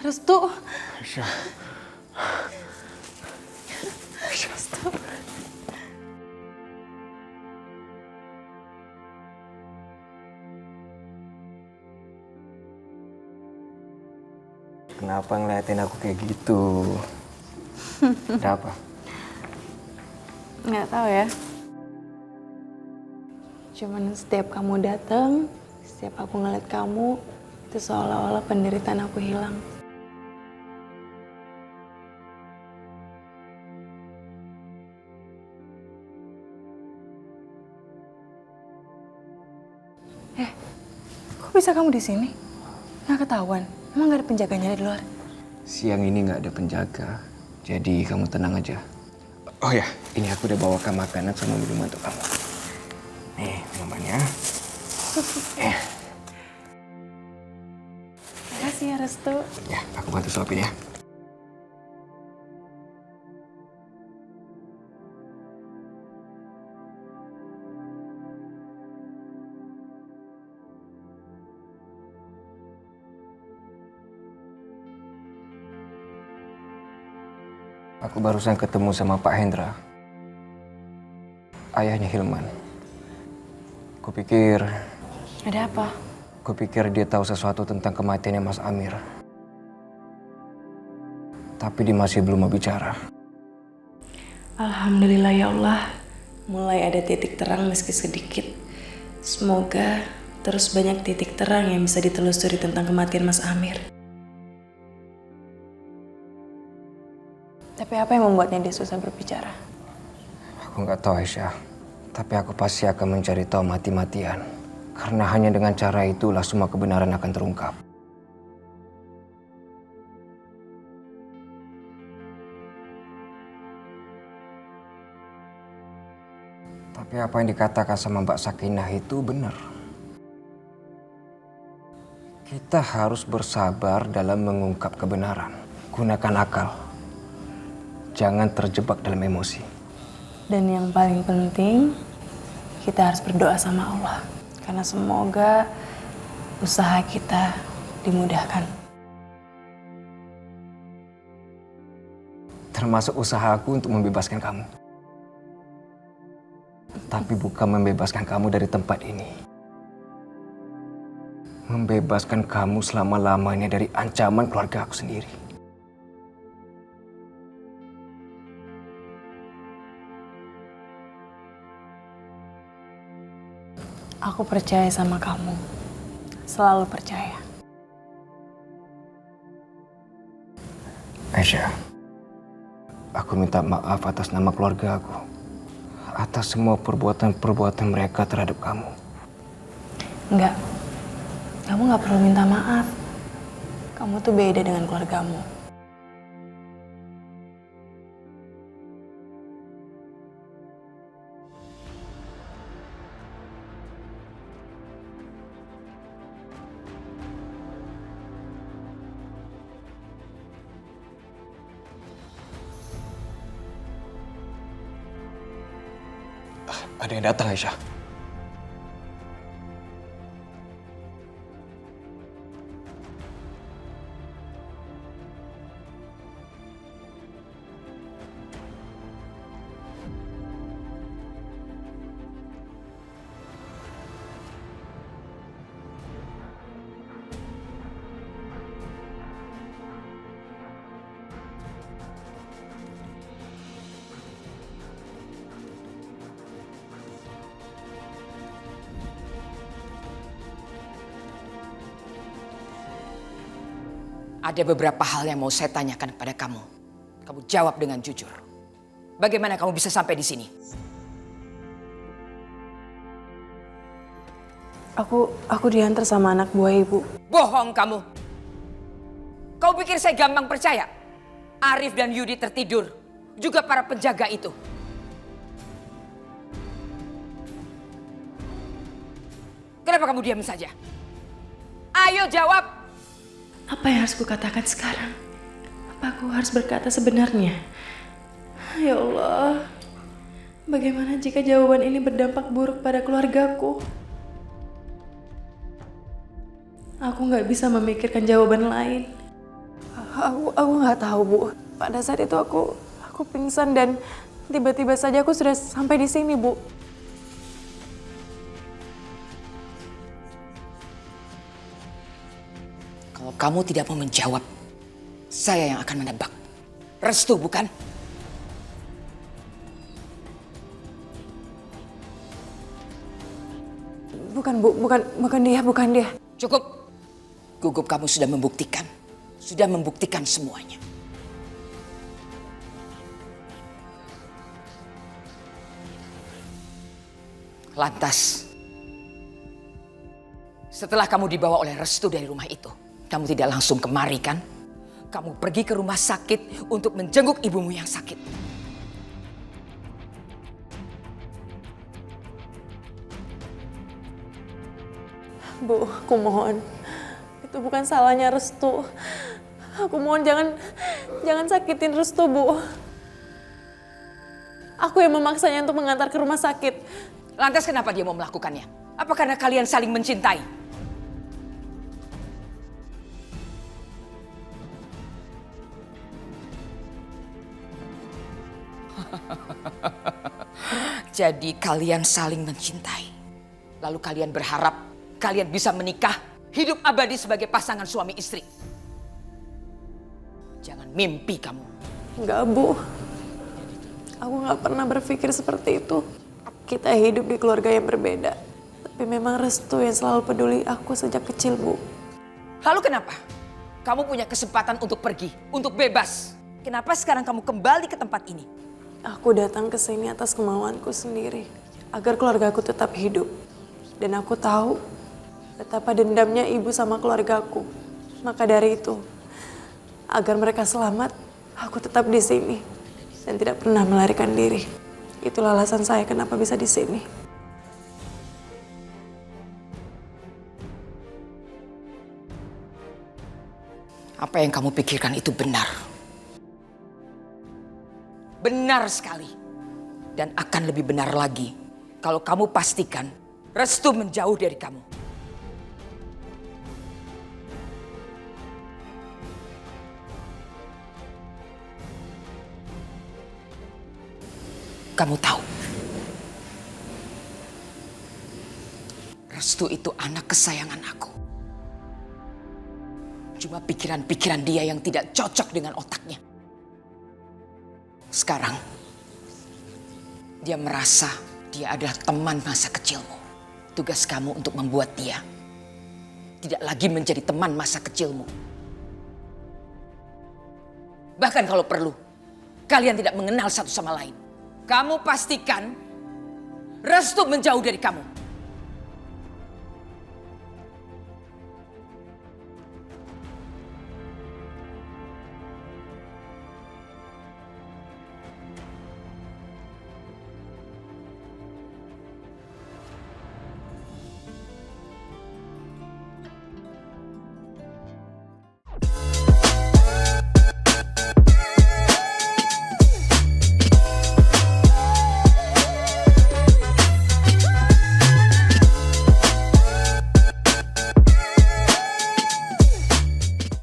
Restu. Aisyah. Restu. Kenapa ngeliatin aku kayak gitu? Ada apa? Nggak tahu ya. Cuman setiap kamu datang, setiap aku ngeliat kamu, itu seolah-olah penderitaan aku hilang. Kok bisa kamu di sini? Nggak ketahuan? Emang nggak ada penjaganya di luar? Siang ini nggak ada penjaga, jadi kamu tenang aja. Oh ya, ini aku udah bawakan makanan sama minuman untuk kamu. Nih, minumannya. Makasih ya, Restu. Ya, aku bantu suapin ya. Aku barusan ketemu sama Pak Hendra, ayahnya Hilman. Kupikir Ada apa? dia tahu sesuatu tentang kematiannya Mas Amir. Tapi dia masih belum mau bicara. Alhamdulillah ya Allah. Mulai ada titik terang meski sedikit. Semoga terus banyak titik terang yang bisa ditelusuri tentang kematian Mas Amir. Tapi apa yang membuatnya dia susah berbicara? Aku nggak tahu Aisyah, tapi aku pasti akan mencari tahu mati-matian. Karena hanya dengan cara itulah semua kebenaran akan terungkap. Tapi apa yang dikatakan sama Mbak Sakinah itu benar. Kita harus bersabar dalam mengungkap kebenaran. Gunakan akal. Jangan terjebak dalam emosi. Dan yang paling penting, kita harus berdoa sama Allah. Karena semoga usaha kita dimudahkan. Termasuk usahaku untuk membebaskan kamu. Tapi bukan membebaskan kamu dari tempat ini. Membebaskan kamu selama-lamanya dari ancaman keluarga aku sendiri. Aku percaya sama kamu. Selalu percaya. Aisyah, aku minta maaf atas nama keluarga aku. Atas semua perbuatan-perbuatan mereka terhadap kamu. Enggak. Kamu nggak perlu minta maaf. Kamu tuh beda dengan keluargamu. Ada yang datang, Aisyah. Ada beberapa hal yang mau saya tanyakan kepada kamu. Kamu jawab dengan jujur. Bagaimana kamu bisa sampai di sini? Aku diantar sama anak buah ibu. Bohong kamu. Kau pikir saya gampang percaya? Arif dan Yudi tertidur. Juga para penjaga itu. Kenapa kamu diam saja? Ayo jawab. Apa yang harus kukatakan sekarang? Apa aku harus berkata sebenarnya? Ya Allah, bagaimana jika jawaban ini berdampak buruk pada keluargaku? Aku nggak bisa memikirkan jawaban lain. Aku nggak tahu, Bu. Pada saat itu aku pingsan dan tiba-tiba saja aku sudah sampai di sini, Bu. Kalau kamu tidak mau menjawab, saya yang akan menebak. Restu bukan? Bukan, Bu. Bukan dia. Cukup. Gugup kamu sudah membuktikan. Sudah membuktikan semuanya. Lantas, setelah kamu dibawa oleh Restu dari rumah itu, kamu tidak langsung kemari kan? Kamu pergi ke rumah sakit untuk menjenguk ibumu yang sakit. Bu, aku mohon. Itu bukan salahnya Restu. Aku mohon jangan sakitin Restu, Bu. Aku yang memaksanya untuk mengantar ke rumah sakit. Lantas kenapa dia mau melakukannya? Apa karena kalian saling mencintai? Jadi kalian saling mencintai. Lalu kalian berharap kalian bisa menikah, hidup abadi sebagai pasangan suami istri. Jangan mimpi kamu. Enggak, Bu. Aku nggak pernah berpikir seperti itu. Kita hidup di keluarga yang berbeda. Tapi memang Restu yang selalu peduli aku sejak kecil, Bu. Lalu kenapa? Kamu punya kesempatan untuk pergi, untuk bebas. Kenapa sekarang kamu kembali ke tempat ini? Aku datang ke sini atas kemauanku sendiri. Agar keluargaku tetap hidup. Dan aku tahu betapa dendamnya ibu sama keluargaku. Maka dari itu, agar mereka selamat, aku tetap di sini. Dan tidak pernah melarikan diri. Itulah alasan saya kenapa bisa di sini. Apa yang kamu pikirkan itu benar. Benar sekali. Dan akan lebih benar lagi kalau kamu pastikan Restu menjauh dari kamu. Kamu tahu, Restu itu anak kesayangan aku. Cuma pikiran-pikiran dia yang tidak cocok dengan otaknya. Sekarang, dia merasa dia adalah teman masa kecilmu. Tugas kamu untuk membuat dia tidak lagi menjadi teman masa kecilmu. Bahkan kalau perlu, kalian tidak mengenal satu sama lain. Kamu pastikan Restu menjauh dari kamu.